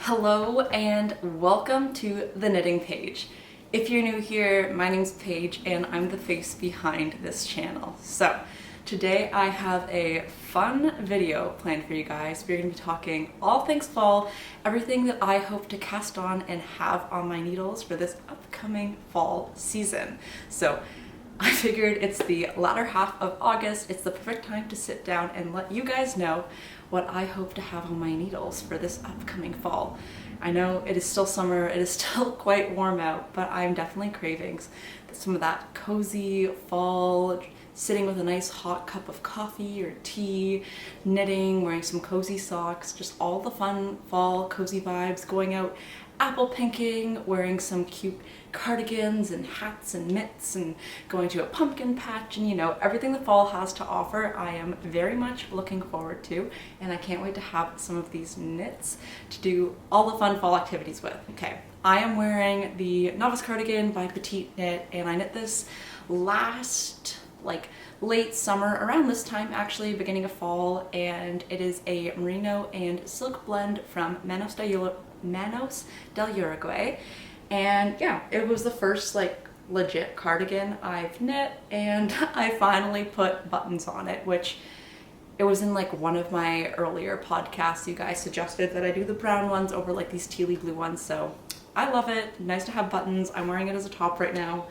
Hello and welcome to the knitting page. If you're new here, my name's Paige and I'm the face behind this channel. So today I have a fun video planned for you guys. We're going to be talking all things fall, everything that I hope to cast on and have on my needles for this upcoming fall season. So I figured it's the latter half of August, it's the perfect time to sit down and let you guys know what I hope to have on my needles for this upcoming fall. I know it is still summer, it is still quite warm out, but I'm definitely craving some of that cozy fall, sitting with a nice hot cup of coffee or tea, knitting, wearing some cozy socks, just all the fun fall cozy vibes, going out apple pinking, wearing some cute cardigans and hats and mitts and going to a pumpkin patch, and you know, everything the fall has to offer I am very much looking forward to, and I can't wait to have some of these knits to do all the fun fall activities with. Okay, I am wearing the novice cardigan by Petiteknit, and I knit this last late summer, around this time actually, beginning of fall, and it is a merino and silk blend from Manos del Uruguay. And yeah, it was the first legit cardigan I've knit, and I finally put buttons on it, which it was in one of my earlier podcasts. You guys suggested that I do the brown ones over these tealy blue ones, so I love it. Nice to have buttons. I'm wearing it as a top right now.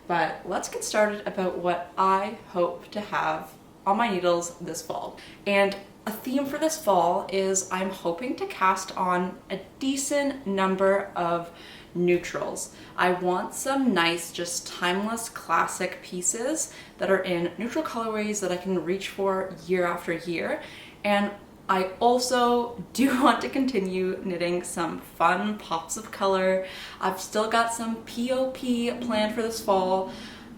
But let's get started about what I hope to have on my needles this fall. And a theme for this fall is I'm hoping to cast on a decent number of neutrals. I want some nice, just timeless classic pieces that are in neutral colorways that I can reach for year after year. And I also do want to continue knitting some fun pops of color. I've still got some POP planned for this fall.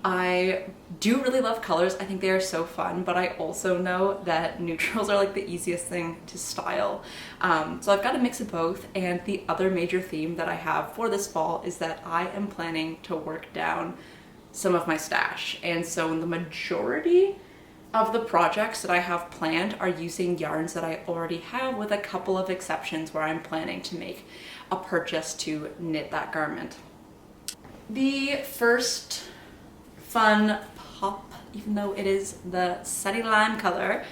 I do really love colors. I think they are so fun, but I also know that neutrals are the easiest thing to style. So I've got a mix of both, and the other major theme that I have for this fall is that I am planning to work down some of my stash. And so the majority of the projects that I have planned are using yarns that I already have, with a couple of exceptions where I'm planning to make a purchase to knit that garment. The first fun pop, even though it is the sunny lime color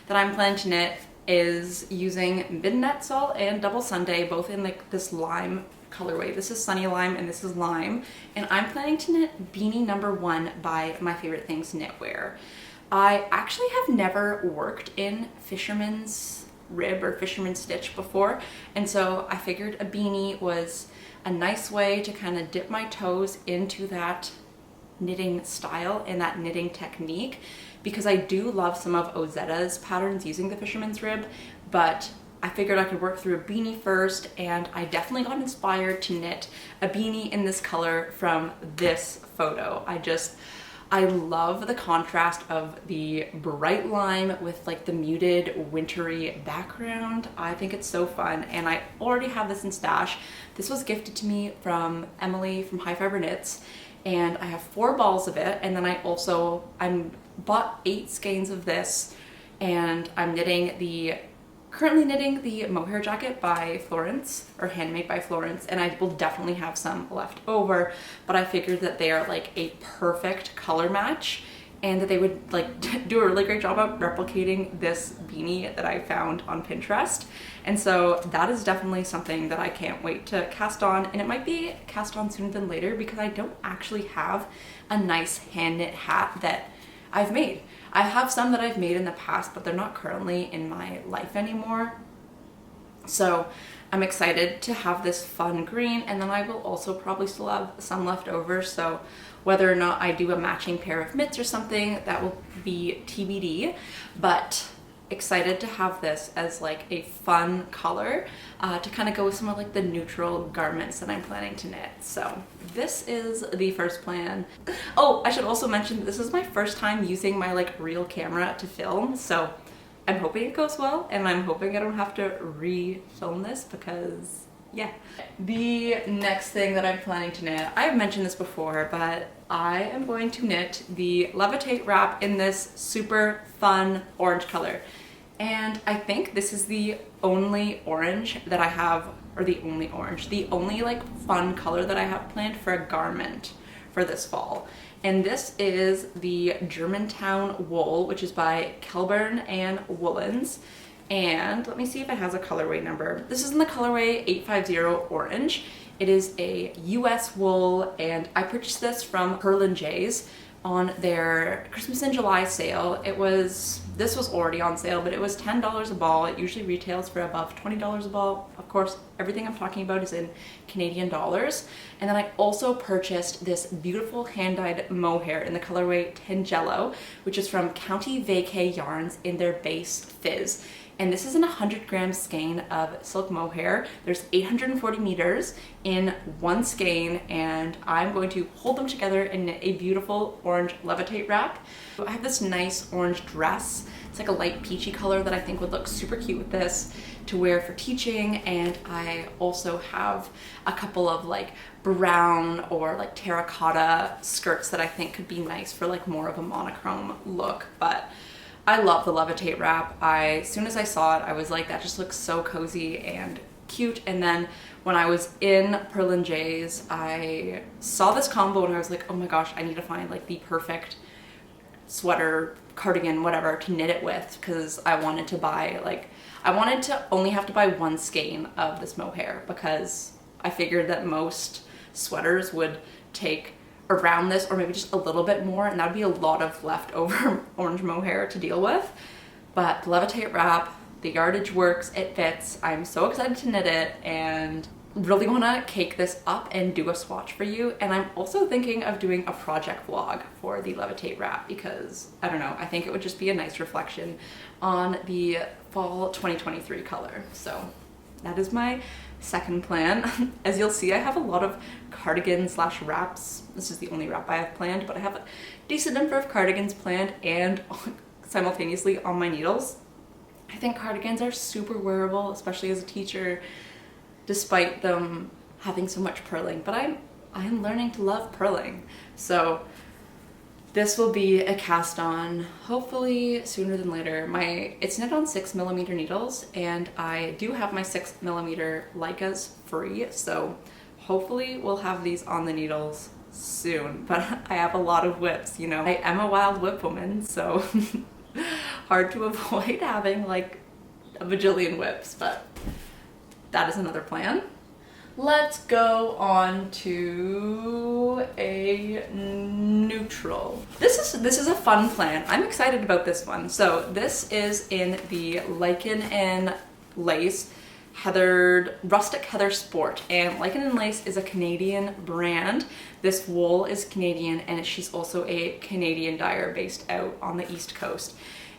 that I'm planning to knit, is using midnattsol and double Sunday, both in this lime colorway. This is sunny lime and this is lime, and I'm planning to knit Beanie #1 by My Favorite Things Knitwear. I actually have never worked in fisherman's rib or fisherman's stitch before, and so I figured a beanie was a nice way to kind of dip my toes into that knitting style and that knitting technique, because I do love some of Ozetta's patterns using the fisherman's rib, but I figured I could work through a beanie first, and I definitely got inspired to knit a beanie in this color from this photo. I love the contrast of the bright lime with the muted wintry background. I think it's so fun, and I already have this in stash. This was gifted to me from Emily from Fibre Knits, and I have 4 balls of it, and then I bought 8 skeins of this, and I'm currently knitting the mohair jacket by Florence, or Handmade by Florence, and I will definitely have some left over, but I figured that they are a perfect color match, and that they would do a really great job of replicating this beanie that I found on Pinterest. And so that is definitely something that I can't wait to cast on, and it might be cast on sooner than later because I don't actually have a nice hand knit hat that I've made. I have some that I've made in the past, but they're not currently in my life anymore. So I'm excited to have this fun green, and then I will also probably still have some left over. So whether or not I do a matching pair of mitts or something, that will be TBD, but excited to have this as a fun color to kind of go with some of the neutral garments that I'm planning to knit. So this is the first plan. Oh, I should also mention that this is my first time using my real camera to film, so I'm hoping it goes well, and I'm hoping I don't have to re-film this because yeah. The next thing that I'm planning to knit, I've mentioned this before, but I am going to knit the Levitate Wrap in this super fun orange color. And I think this is the only orange that I have, or the only like fun color that I have planned for a garment for this fall. And this is the Germantown wool, which is by Kelbourne and Woollens. And let me see if it has a colorway number. This is in the colorway 850 orange. It is a US wool, and I purchased this from Pearl & J's on their Christmas in July sale. This was already on sale, but it was $10 a ball. It usually retails for above $20 a ball. Of course, everything I'm talking about is in Canadian dollars. And then I also purchased this beautiful hand-dyed mohair in the colorway Tangelo, which is from County Vacay Yarns in their base Fizz. And this is in 100 gram skein of silk mohair. There's 840 meters in one skein, and I'm going to hold them together in a beautiful orange Levitate wrap. I have this nice orange dress. It's like a light peachy color that I think would look super cute with this to wear for teaching. And I also have a couple of like brown or like terracotta skirts that I think could be nice for like more of a monochrome look. But I love the Levitate wrap. As soon as I saw it, I was like, that just looks so cozy and cute. And then when I was in Pearl & J's, I saw this combo and I was like, oh my gosh, I need to find like the perfect sweater, cardigan, whatever to knit it with, because I wanted to only have to buy one skein of this mohair, because I figured that most sweaters would take around this or maybe just a little bit more, and that would be a lot of leftover orange mohair to deal with. But the Levitate wrap, the yardage works, it fits. I'm so excited to knit it and really want to cake this up and do a swatch for you. And I'm also thinking of doing a project vlog for the Levitate wrap, because I don't know, I think it would just be a nice reflection on the fall 2023 color. So that is my second plan. As you'll see, I have a lot of cardigans slash wraps. This is the only wrap I have planned, but I have a decent number of cardigans planned and simultaneously on my needles. I think cardigans are super wearable, especially as a teacher, despite them having so much purling. But I am learning to love purling. So this will be a cast on, hopefully sooner than later. It's knit on 6mm needles, and I do have my 6mm Leicas free, so hopefully we'll have these on the needles soon. But I have a lot of whips, you know. I am a wild whip woman, so hard to avoid having like a bajillion whips, but that is another plan. Let's go on to a neutral. This is a fun plan. I'm excited about this one. So this is in the lichen and lace rustic heather sport, and lichen and lace is a Canadian brand. This wool is Canadian, and she's also a Canadian dyer based out on the East Coast.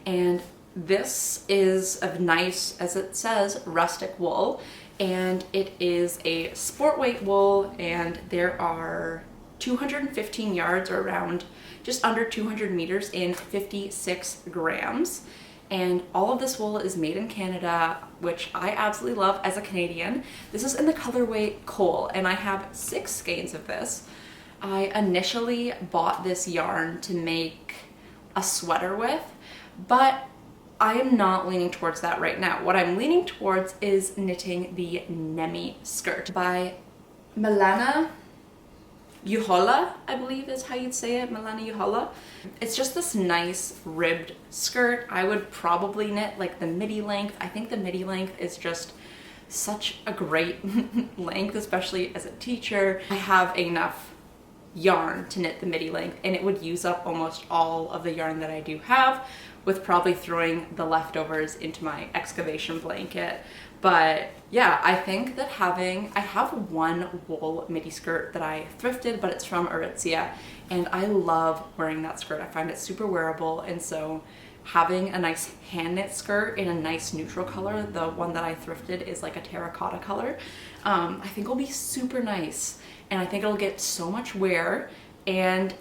And this is a nice, as it says, rustic wool. And it is a sport weight wool, and there are 215 yards, or around just under 200 meters in 56 grams. And all of this wool is made in Canada, which I absolutely love as a Canadian. This is in the colorway Coal, and I have 6 skeins of this. I initially bought this yarn to make a sweater with, but I am not leaning towards that right now. What I'm leaning towards is knitting the Nemy Skirt by Milena Juhola, I believe is how you'd say it, Milena Juhola. It's just this nice ribbed skirt. I would probably knit like the midi length. I think the midi length is just such a great length, especially as a teacher. I have enough yarn to knit the midi length, and it would use up almost all of the yarn that I do have, with probably throwing the leftovers into my excavation blanket. But yeah, I think that I have one wool midi skirt that I thrifted, but it's from Aritzia, and I love wearing that skirt. I find it super wearable, and so having a nice hand knit skirt in a nice neutral color, the one that I thrifted is like a terracotta color, I think will be super nice, and I think it'll get so much wear. And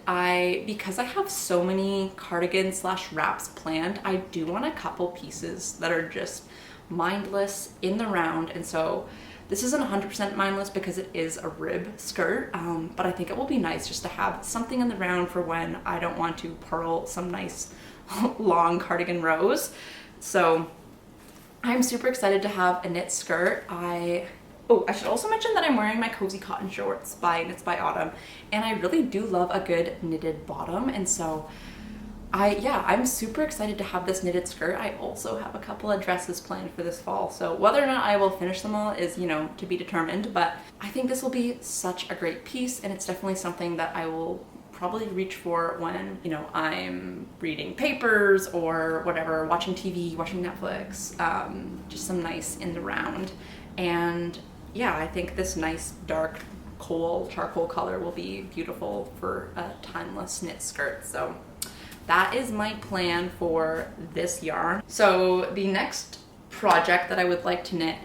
because I have so many cardigans slash wraps planned, I do want a couple pieces that are just mindless in the round. And so this isn't 100% mindless because it is a rib skirt, but I think it will be nice just to have something in the round for when I don't want to purl some nice long cardigan rows. So I'm super excited to have a knit skirt. Oh, I should also mention that I'm wearing my cozy cotton shorts by Knits by Autumn, and I really do love a good knitted bottom, and so I'm super excited to have this knitted skirt. I also have a couple of dresses planned for this fall, so whether or not I will finish them all is, you know, to be determined, but I think this will be such a great piece, and it's definitely something that I will probably reach for when, you know, I'm reading papers or whatever, watching TV, watching Netflix, just some nice in the round. And yeah, I think this nice dark coal charcoal color will be beautiful for a timeless knit skirt. So that is my plan for this yarn. So the next project that I would like to knit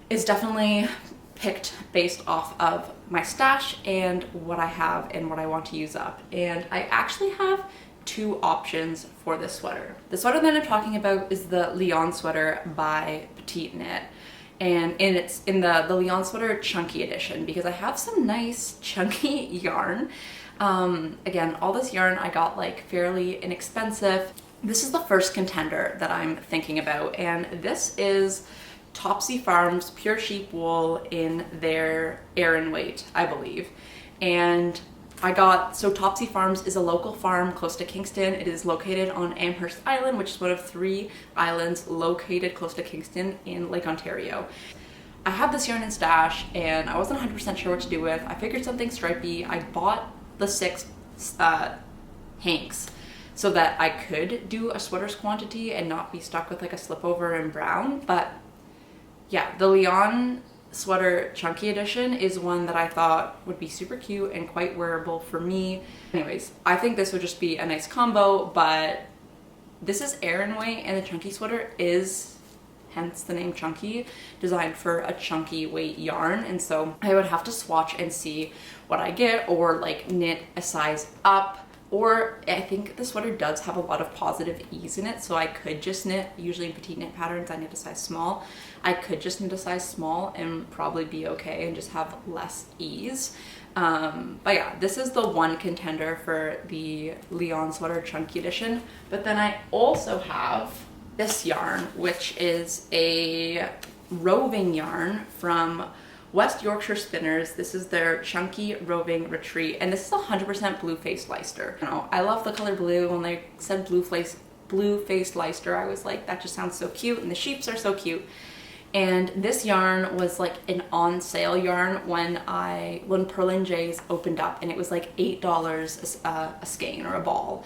is definitely picked based off of my stash and what I have and what I want to use up. And I actually have two options for this sweater. The sweater that I'm talking about is the Lyon Sweater by Petiteknit. And it's in the Lyon Sweater Chunky Edition because I have some nice chunky yarn. Again, all this yarn I got like fairly inexpensive. This is the first contender that I'm thinking about, and this is Topsy Farms pure sheep wool in their Aran weight, I believe. And so Topsy Farms is a local farm close to Kingston. It is located on Amherst Island, which is one of 3 islands located close to Kingston in Lake Ontario. I have this yarn in stash and I wasn't 100% sure what to do with. I figured something stripy. I bought the 6 hanks so that I could do a sweater's quantity and not be stuck with like a slip over in brown. But yeah, the Lyon Sweater Chunky Edition is one that I thought would be super cute and quite wearable for me. Anyways, I think this would just be a nice combo, but this is Aran weight and the chunky sweater is, hence the name chunky, designed for a chunky weight yarn. And so I would have to swatch and see what I get, or like knit a size up. Or I think the sweater does have a lot of positive ease in it, so I could just knit, usually in petite knit patterns I knit a size small. I could just knit a size small and probably be okay and just have less ease. But yeah, this is the one contender for the Lyon Sweater Chunky Edition. But then I also have this yarn, which is a roving yarn from West Yorkshire Spinners. This is their Chunky Roving Retreat, and this is 100% blue-faced Leicester. You know, I love the color blue. When they said blue-faced Leicester, I was like, that just sounds so cute, and the sheeps are so cute. And this yarn was like an on sale yarn when Pearl & J's opened up, and it was like $8 a skein or a ball.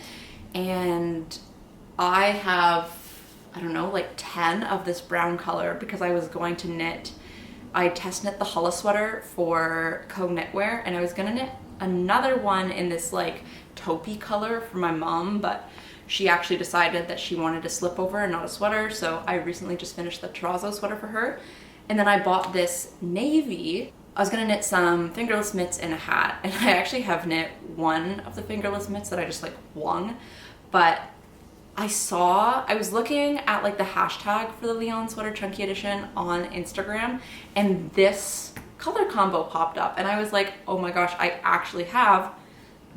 And I have, I don't know, like 10 of this brown color because I was going to knit, I test knit the Juhola sweater for knitwear, and I was gonna knit another one in this like taupey color for my mom, but she actually decided that she wanted a slip over and not a sweater, so I recently just finished the terrazzo sweater for her. And then I bought this navy. I was gonna knit some fingerless mitts and a hat, and I actually have knit one of the fingerless mitts that I just like won, but I was looking at like the hashtag for the Lyon Sweater Chunky Edition on Instagram, and this color combo popped up, and I was like, oh my gosh, I actually have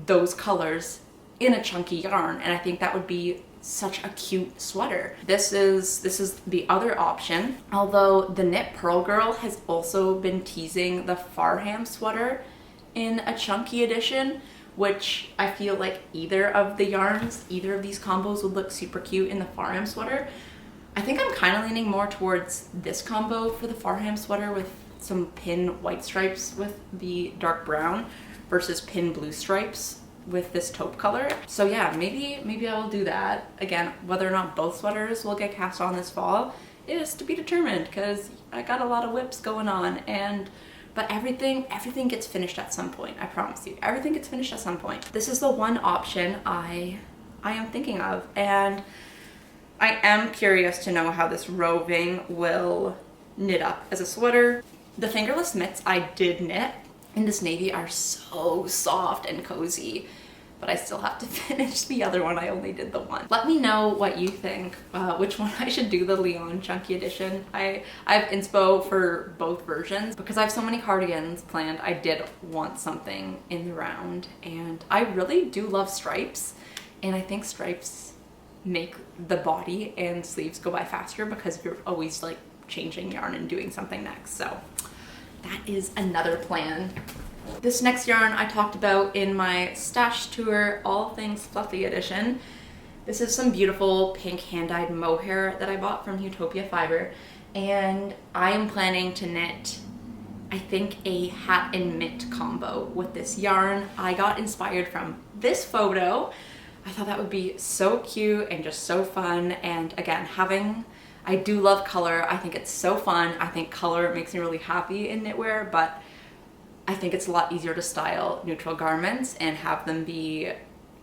those colors in a chunky yarn, and I think that would be such a cute sweater. This is the other option, although the Knit Pearl Girl has also been teasing the Farham sweater in a chunky edition, which I feel like either of these combos would look super cute in the Farham sweater. I think I'm kind of leaning more towards this combo for the Farham sweater with some pin white stripes with the dark brown versus pin blue stripes with this taupe color. So yeah, maybe I will do that. Again, whether or not both sweaters will get cast on this fall is to be determined, because I got a lot of whips going on, but everything gets finished at some point. I promise you, everything gets finished at some point. This is the one option I am thinking of, and I am curious to know how this roving will knit up as a sweater. The fingerless mitts I did knit in this navy are so soft and cozy, but I still have to finish the other one. I only did the one. Let me know what you think, which one I should do, the Lyon Chunky Edition. I have inspo for both versions because I have so many cardigans planned. I did want something in the round, and I really do love stripes, and I think stripes make the body and sleeves go by faster because you're always like changing yarn and doing something next. So that is another plan. This next yarn I talked about in my stash tour, All Things Fluffy edition. This is some beautiful pink hand-dyed mohair that I bought from Utopia Fibre, and I am planning to knit, I think, a hat and mitt combo with this yarn. I got inspired from this photo. I thought that would be so cute and just so fun, and again, I do love color. I think it's so fun. I think color makes me really happy in knitwear, but I think it's a lot easier to style neutral garments and have them be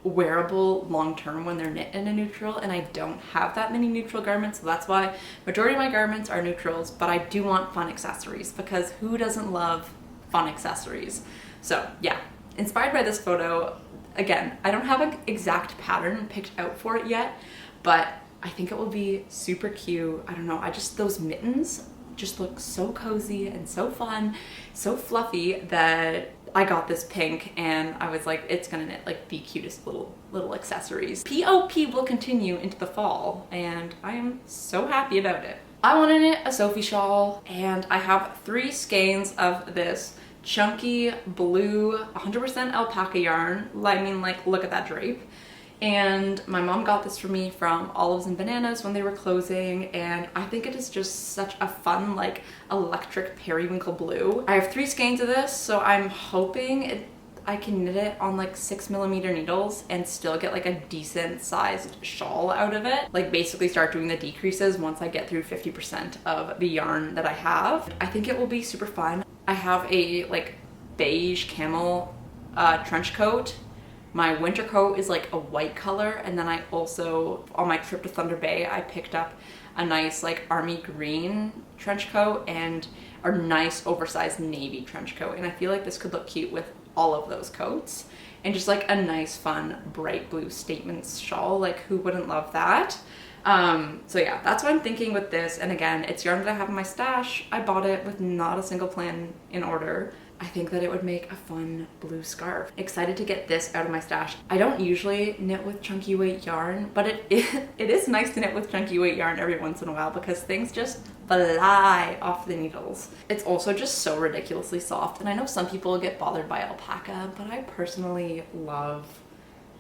wearable long-term when they're knit in a neutral, and I don't have that many neutral garments, so that's why majority of my garments are neutrals, but I do want fun accessories because who doesn't love fun accessories? So yeah, inspired by this photo. Again, I don't have an exact pattern picked out for it yet, but I think it will be super cute. I don't know, those mittens just look so cozy and so fun, so fluffy, that I got this pink and I was like, it's gonna knit like the cutest little accessories. POP will continue into the fall, and I am so happy about it. I want to knit a Sophie Shawl, and I have 3 skeins of this chunky blue 100% alpaca yarn. I mean, like, look at that drape. And my mom got this for me from Olives and Bananas when they were closing, and I think it is just such a fun, like, electric periwinkle blue. I have 3 skeins of this, so I'm hoping I can knit it on like 6mm needles and still get like a decent sized shawl out of it. Like, basically start doing the decreases once I get through 50% of the yarn that I have. I think it will be super fun. I have a like beige camel trench coat. My winter coat is like a white color, and then I also, on my trip to Thunder Bay, I picked up a nice like army green trench coat and a nice oversized navy trench coat, and I feel like this could look cute with all of those coats, and just like a nice fun bright blue statement shawl. Like, who wouldn't love that? So yeah, that's what I'm thinking with this, and again, it's yarn that I have in my stash. I bought it with not a single plan in order. I think that it would make a fun blue scarf. Excited to get this out of my stash. I don't usually knit with chunky weight yarn, but it is nice to knit with chunky weight yarn every once in a while because things just fly off the needles. It's also just so ridiculously soft, and I know some people get bothered by alpaca, but I personally love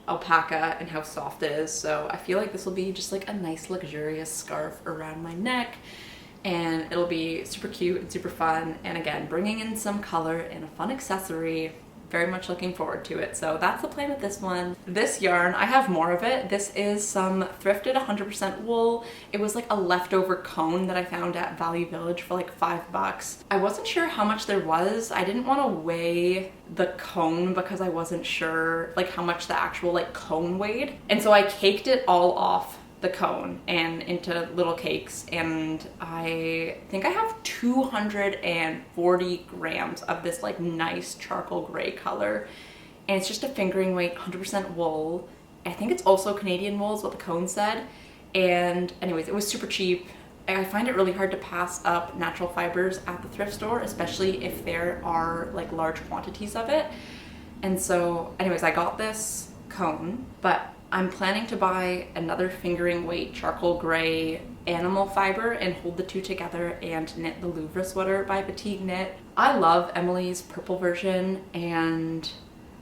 alpaca and how soft it is, so I feel like this will be just like a nice luxurious scarf around my neck, and it'll be super cute and super fun, and again, bringing in some color and a fun accessory. Very much looking forward to it. So that's the plan with this one. This yarn, I have more of it. This is some thrifted 100% wool. It was like a leftover cone that I found at Value Village for like $5. I wasn't sure how much there was. I didn't want to weigh the cone because I wasn't sure like how much the actual like cone weighed. And so I caked it all off the cone and into little cakes, and I think I have 240 grams of this like nice charcoal gray color, and it's just a fingering weight 100% wool. I think it's also Canadian wool is what the cone said, and anyways, it was super cheap. I find it really hard to pass up natural fibers at the thrift store, especially if there are like large quantities of it. And so anyways, I got this cone, but I'm planning to buy another fingering weight charcoal gray animal fiber and hold the two together and knit the Louvre Sweater by Petiteknit. I love Emily's purple version, and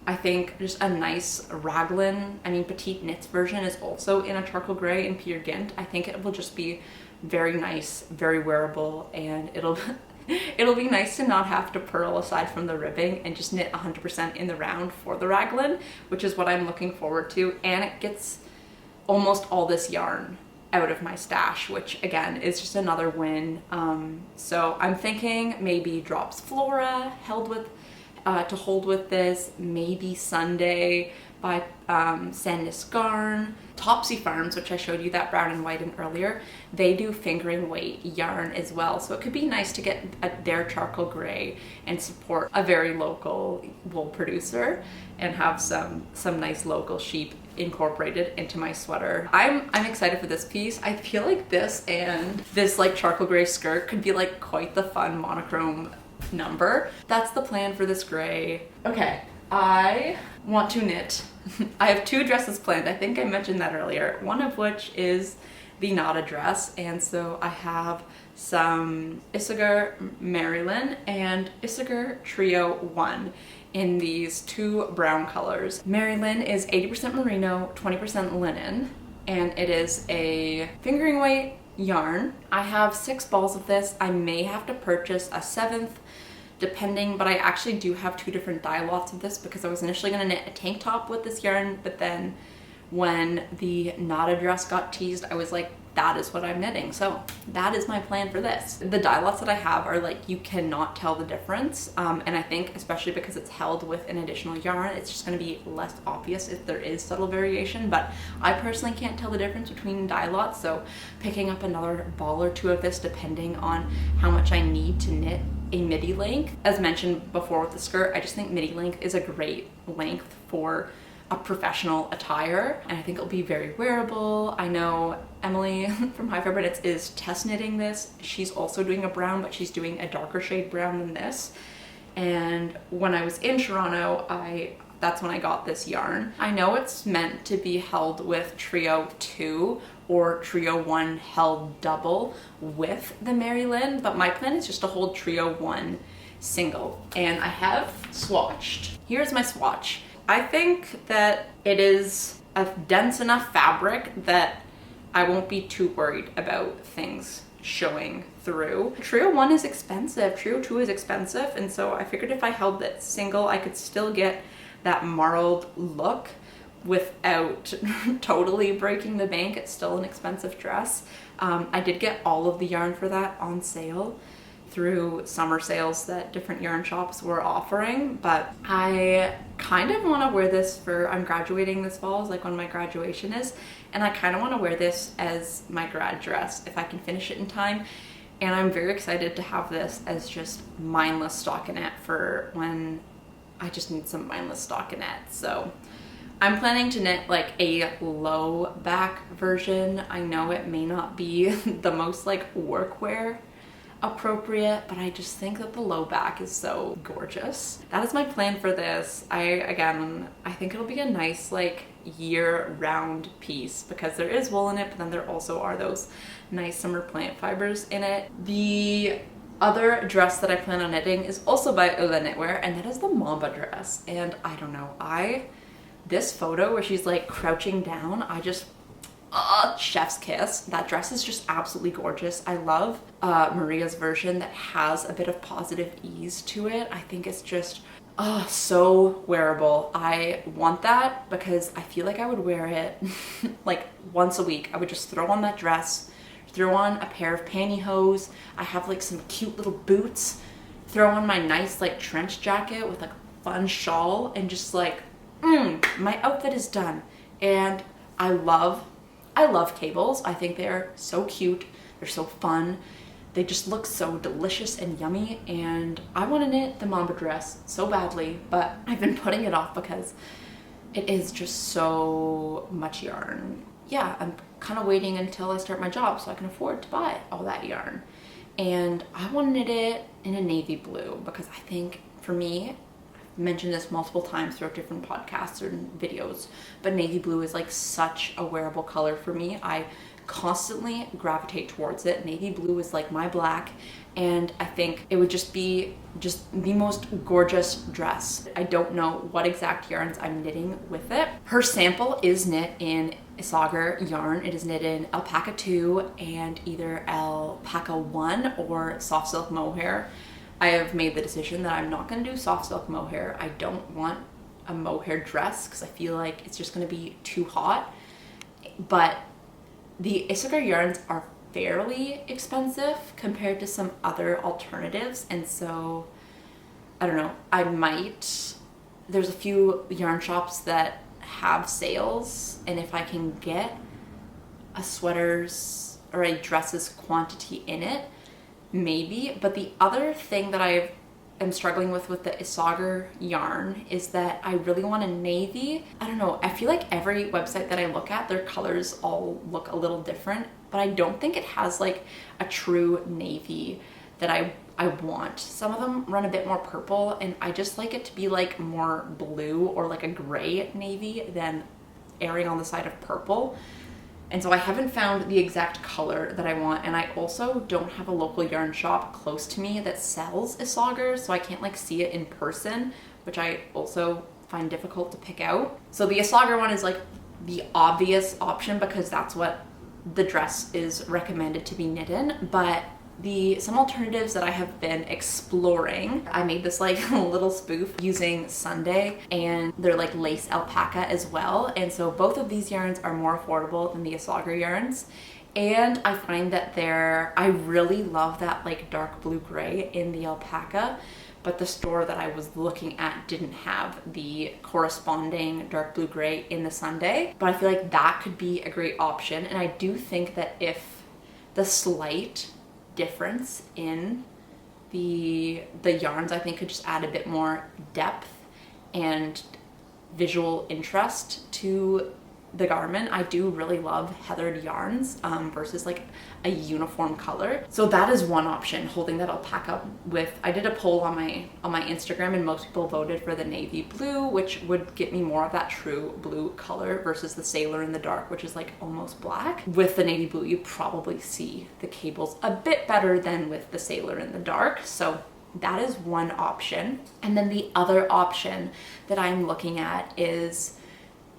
I think just a nice raglan, I mean Petiteknit's version is also in a charcoal gray and Peter Gynt. I think it will just be very nice, very wearable, and it'll be nice to not have to purl aside from the ribbing and just knit 100% in the round for the raglan, which is what I'm looking forward to. And it gets almost all this yarn out of my stash, which again is just another win. So I'm thinking maybe Drops Flora to hold with this, maybe Sunday by Sandnes Garn. Topsy Farms, which I showed you that brown and white in earlier, they do fingering weight yarn as well, so it could be nice to get their charcoal gray and support a very local wool producer and have some nice local sheep incorporated into my sweater. I'm excited for this piece. I feel like this and this like charcoal gray skirt could be like quite the fun monochrome number. That's the plan for this gray. Okay, I want to knit. I have 2 dresses planned. I think I mentioned that earlier. One of which is the Nata Dress, and so I have some Isagar Maryland and Isagar Trio 1 in these two brown colors. Maryland is 80% merino, 20% linen, and it is a fingering weight yarn. I have 6 balls of this. I may have to purchase a 7th depending, but I actually do have 2 different dye lots of this because I was initially going to knit a tank top with this yarn, but then when the Nata Dress got teased, I was like, that is what I'm knitting. So that is my plan for this. The dye lots that I have are like, you cannot tell the difference. And I think especially because it's held with an additional yarn, it's just gonna be less obvious if there is subtle variation, but I personally can't tell the difference between dye lots. So picking up another ball or 2 of this, depending on how much I need to knit a midi length. As mentioned before with the skirt, I just think midi length is a great length for a professional attire, and I think it'll be very wearable. I know Emily from Fibre is test knitting this. She's also doing a brown, but she's doing a darker shade brown than this. And when I was in Toronto, that's when I got this yarn. I know it's meant to be held with Trio 2 or Trio 1 held double with the Maryland, but my plan is just to hold Trio 1 single. And I have swatched. Here's my swatch. I think that it is a dense enough fabric that I won't be too worried about things showing through. Trio 1 is expensive, Trio 2 is expensive, and so I figured if I held that single, I could still get that marled look without totally breaking the bank. It's still an expensive dress. I did get all of the yarn for that on sale through summer sales that different yarn shops were offering, but I kind of want to wear this for, I'm graduating this fall, is like when my graduation is, and I kind of want to wear this as my grad dress if I can finish it in time. And I'm very excited to have this as just mindless stockinette for when I just need some mindless stockinette. So I'm planning to knit like a low back version. I know it may not be the most like workwear appropriate, but I just think that the low back is so gorgeous. That is my plan for this. I think it'll be a nice like year-round piece because there is wool in it, but then there also are those nice summer plant fibers in it. The other dress that I plan on knitting is also by Ula Knitwear, and that is the Mamba Dress. And I don't know, this photo where she's like crouching down, chef's kiss. That dress is just absolutely gorgeous. I love Maria's version that has a bit of positive ease to it. I think it's just so wearable. I want that because I feel like I would wear it like once a week. I would just throw on that dress, throw on a pair of pantyhose. I have like some cute little boots, throw on my nice like trench jacket with like a fun shawl, and just like my outfit is done. And I love cables. I think they're so cute. They're so fun. They just look so delicious and yummy, and I want to knit the Mamba dress so badly, but I've been putting it off because it is just so much yarn. Yeah, I'm kind of waiting until I start my job so I can afford to buy all that yarn. And I want to knit it in a navy blue because I think for me, mentioned this multiple times throughout different podcasts or videos, but navy blue is like such a wearable color for me. I constantly gravitate towards it. Navy blue is like my black, and I think it would just be the most gorgeous dress. I don't know what exact yarns I'm knitting with it. Her sample is knit in Isagar yarn. It is knit in alpaca 2 and either alpaca 1 or soft silk mohair. I have made the decision that I'm not going to do soft silk mohair. I don't want a mohair dress because I feel like it's just going to be too hot. But the Isagar yarns are fairly expensive compared to some other alternatives, and so I don't know, there's a few yarn shops that have sales, and if I can get a sweater's or a dress's quantity in it, maybe. But the other thing that I am struggling with the Isagar yarn is that I really want a navy. I don't know, I feel like every website that I look at, their colors all look a little different, but I don't think it has like a true navy that I want. Some of them run a bit more purple, and I just like it to be like more blue or like a gray navy than erring on the side of purple. And so I haven't found the exact color that I want, and I also don't have a local yarn shop close to me that sells Isager, so I can't like see it in person, which I also find difficult to pick out. So the Isager one is like the obvious option because that's what the dress is recommended to be knit in, but some alternatives that I have been exploring, I made this like little spoof using Sunday, and they're like lace alpaca as well. And so both of these yarns are more affordable than the Isager yarns. And I find that I really love that like dark blue gray in the alpaca, but the store that I was looking at didn't have the corresponding dark blue gray in the Sunday. But I feel like that could be a great option. And I do think that if the slight difference in the yarns, I think, could just add a bit more depth and visual interest to the garment. I do really love heathered yarns versus like a uniform color. So that is one option, holding that alpaca with, I did a poll on my Instagram and most people voted for the navy blue, which would get me more of that true blue color versus the sailor in the dark, which is like almost black. With the navy blue, you probably see the cables a bit better than with the sailor in the dark. So that is one option. And then the other option that I'm looking at is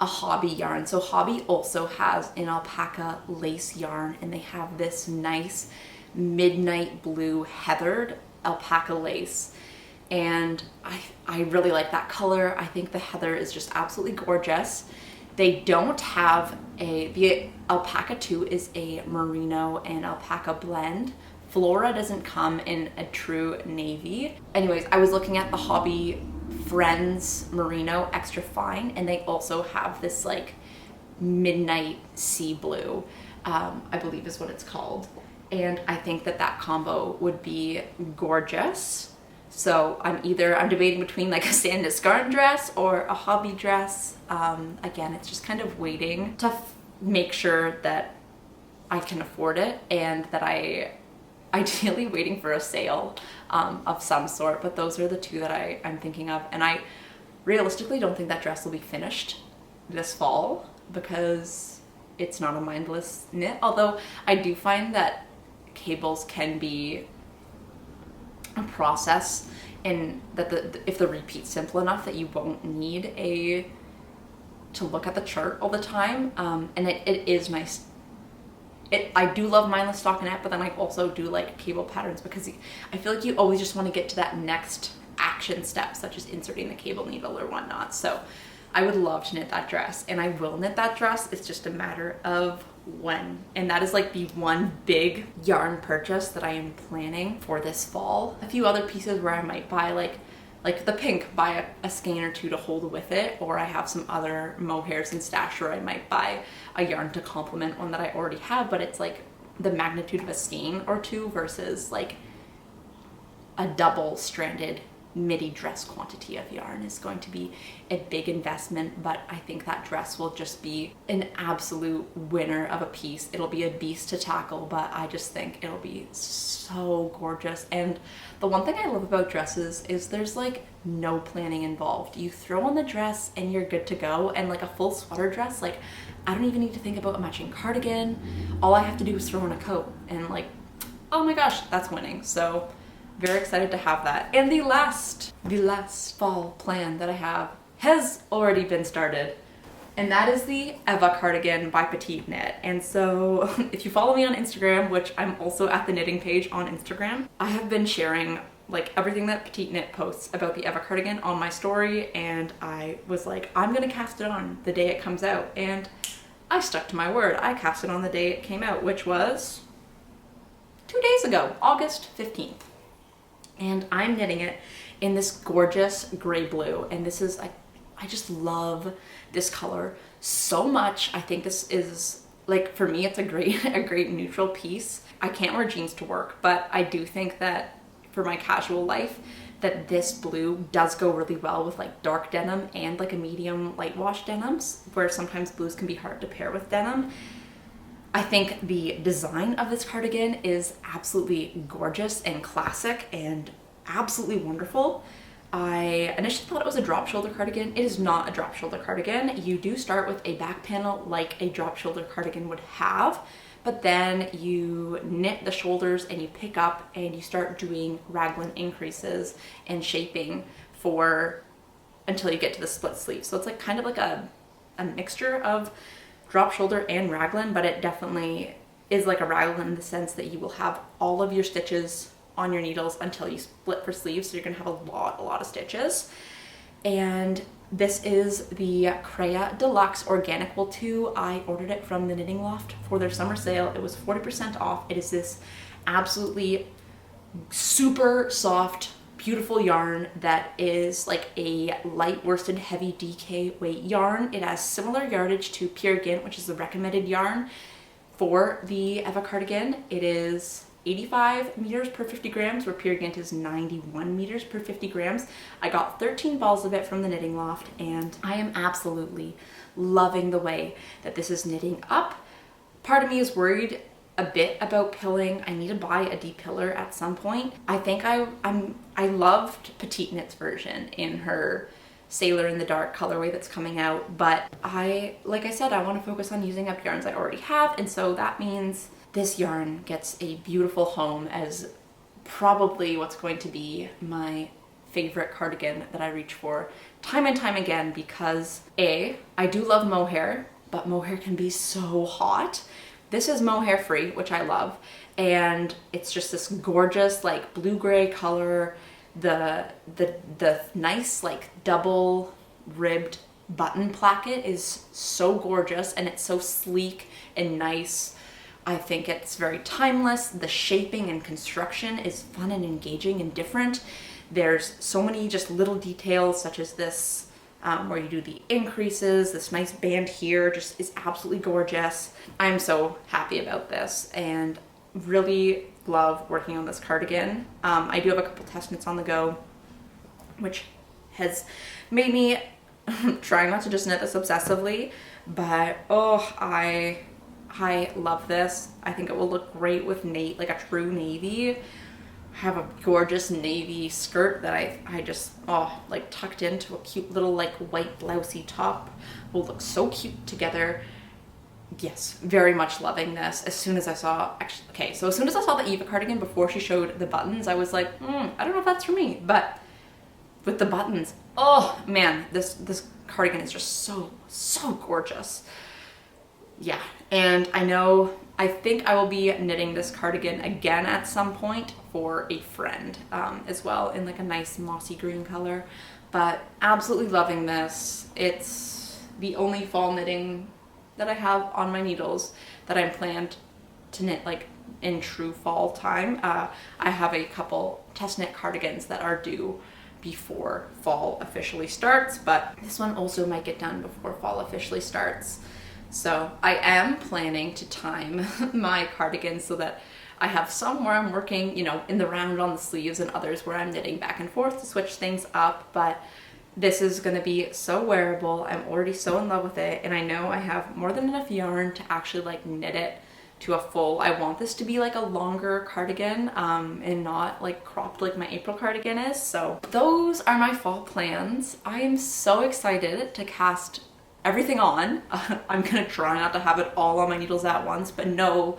a hobby yarn. So Hobby also has an alpaca lace yarn, and they have this nice midnight blue heathered alpaca lace, and I really like that color. I think the heather is just absolutely gorgeous. They don't have the alpaca 2 is a merino and alpaca blend. Flora doesn't come in a true navy. Anyways, I was looking at the Hobby Friends merino extra fine, and they also have this like midnight sea blue, I believe is what it's called, and I think that combo would be gorgeous. So I'm debating between like a Sandnes garden dress or a hobby dress. Again, it's just kind of waiting to make sure that I can afford it, and that ideally waiting for a sale of some sort. But those are the two that I'm thinking of, and I realistically don't think that dress will be finished this fall because it's not a mindless knit, although I do find that cables can be a process, and that if the repeat's simple enough that you won't need to look at the chart all the time, and it is nice. I do love mindless stockinette, but then I also do like cable patterns because I feel like you always just want to get to that next action step, such as inserting the cable needle or whatnot. So I would love to knit that dress, and I will knit that dress. It's just a matter of when. And that is like the one big yarn purchase that I am planning for this fall. A few other pieces where I might buy like the pink, buy a skein or two to hold with it, or I have some other mohairs in stash where I might buy a yarn to complement one that I already have, but it's like the magnitude of a skein or two versus like a double stranded midi dress quantity of yarn is going to be a big investment. But I think that dress will just be an absolute winner of a piece. It'll be a beast to tackle, but I just think it'll be so gorgeous. And the one thing I love about dresses is there's like no planning involved. You throw on the dress and you're good to go. And like a full sweater dress, like I don't even need to think about a matching cardigan. All I have to do is throw on a coat, and like, oh my gosh, that's winning. So very excited to have that. And the last fall plan that I have has already been started, and that is the Eva Cardigan by Petiteknit. And so if you follow me on Instagram, which I'm also at the knitting page on Instagram, I have been sharing like everything that Petiteknit posts about the Eva Cardigan on my story, and I was like, I'm gonna cast it on the day it comes out, and I stuck to my word. I cast it on the day it came out, which was 2 days ago, August 15th. And I'm knitting it in this gorgeous gray blue, and this is I just love this color so much. I think this is like, for me, it's a great neutral piece. I can't wear jeans to work, but I do think that for my casual life that this blue does go really well with like dark denim and like a medium light wash denims, where sometimes blues can be hard to pair with denim. I think the design of this cardigan is absolutely gorgeous and classic and absolutely wonderful. I initially thought it was a drop shoulder cardigan. It is not a drop shoulder cardigan. You do start with a back panel like a drop shoulder cardigan would have, but then you knit the shoulders and you pick up and you start doing raglan increases and shaping until you get to the split sleeve. So it's like kind of like a mixture of drop shoulder and raglan, but it definitely is like a raglan in the sense that you will have all of your stitches on your needles until you split for sleeves. So you're gonna have a lot of stitches. And this is the Crea Deluxe Organic Wool 2. I ordered it from the Knitting Loft for their summer sale. It was 40% off. It is this absolutely super soft, beautiful yarn that is like a light worsted heavy DK weight yarn. It has similar yardage to Periwinkle, which is the recommended yarn for the Eva Cardigan. It is 85 meters per 50 grams, where Periwinkle is 91 meters per 50 grams. I got 13 balls of it from the Knitting Loft, and I am absolutely loving the way that this is knitting up. Part of me is worried a bit about pilling. I need to buy a de-piller at some point. I think I loved Petiteknit's version in her Sailor in the Dark colorway that's coming out, but like I said, I want to focus on using up yarns I already have, and so that means this yarn gets a beautiful home as probably what's going to be my favorite cardigan that I reach for time and time again, because I do love mohair, but mohair can be so hot. This is mohair free, which I love, and it's just this gorgeous like blue-gray color. The nice like double ribbed button placket is so gorgeous, and it's so sleek and nice. I think it's very timeless. The shaping and construction is fun and engaging and different. There's so many just little details, such as this where you do the increases. This nice band here just is absolutely gorgeous. I'm so happy about this and really love working on this cardigan. I do have a couple test knits on the go, which has made me try not to just knit this obsessively, but I love this. I think it will look great with like a true navy. I have a gorgeous navy skirt that I just like tucked into a cute little like white blousey top. Will look so cute together. Yes, very much loving this. As soon as I saw the Eva cardigan before she showed the buttons, I was like, I don't know if that's for me, but with the buttons, oh man, this cardigan is just so gorgeous. Yeah, and I think I will be knitting this cardigan again at some point for a friend as well, in like a nice mossy green color, but absolutely loving this. It's the only fall knitting that I have on my needles that I'm planned to knit like in true fall time. I have a couple test knit cardigans that are due before fall officially starts, but this one also might get done before fall officially starts. So I am planning to time my cardigans so that I have some where I'm working, in the round on the sleeves, and others where I'm knitting back and forth to switch things up. But this is going to be so wearable. I'm already so in love with it, and I know I have more than enough yarn to actually like knit it to a full. I want this to be like a longer cardigan and not like cropped like my April cardigan is. So those are my fall plans. I am so excited to cast everything on. I'm gonna try not to have it all on my needles at once, but no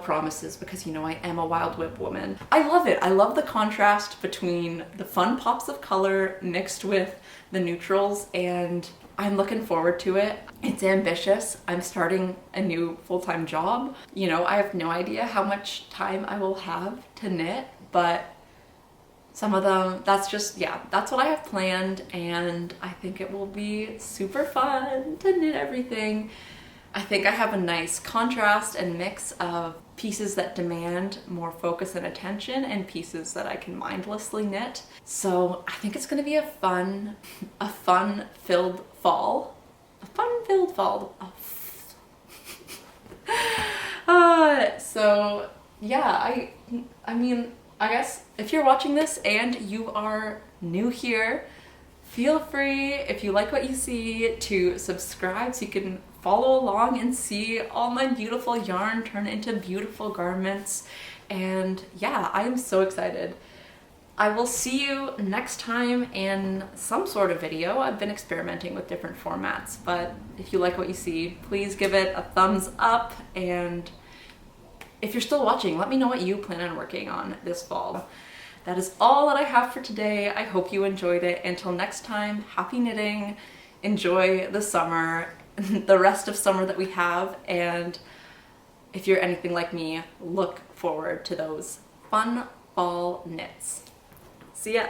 promises, because I am a wild whip woman. I love it. I love the contrast between the fun pops of color mixed with the neutrals, and I'm looking forward to it. It's ambitious. I'm starting a new full-time job. I have no idea how much time I will have to knit, but some of them, that's what I have planned, and I think it will be super fun to knit everything. I think I have a nice contrast and mix of pieces that demand more focus and attention and pieces that I can mindlessly knit. So I think it's gonna be a fun-filled fall. So yeah, I guess if you're watching this and you are new here, feel free, if you like what you see, to subscribe so you can follow along and see all my beautiful yarn turn into beautiful garments. And yeah, I am so excited I will see you next time in some sort of video. I've been experimenting with different formats, but if you like what you see, please give it a thumbs up, and if you're still watching, let me know what you plan on working on this fall. That is all that I have for today. I hope you enjoyed it. Until next time, happy knitting, enjoy the summer, the rest of summer that we have, and if you're anything like me, look forward to those fun fall knits. See ya!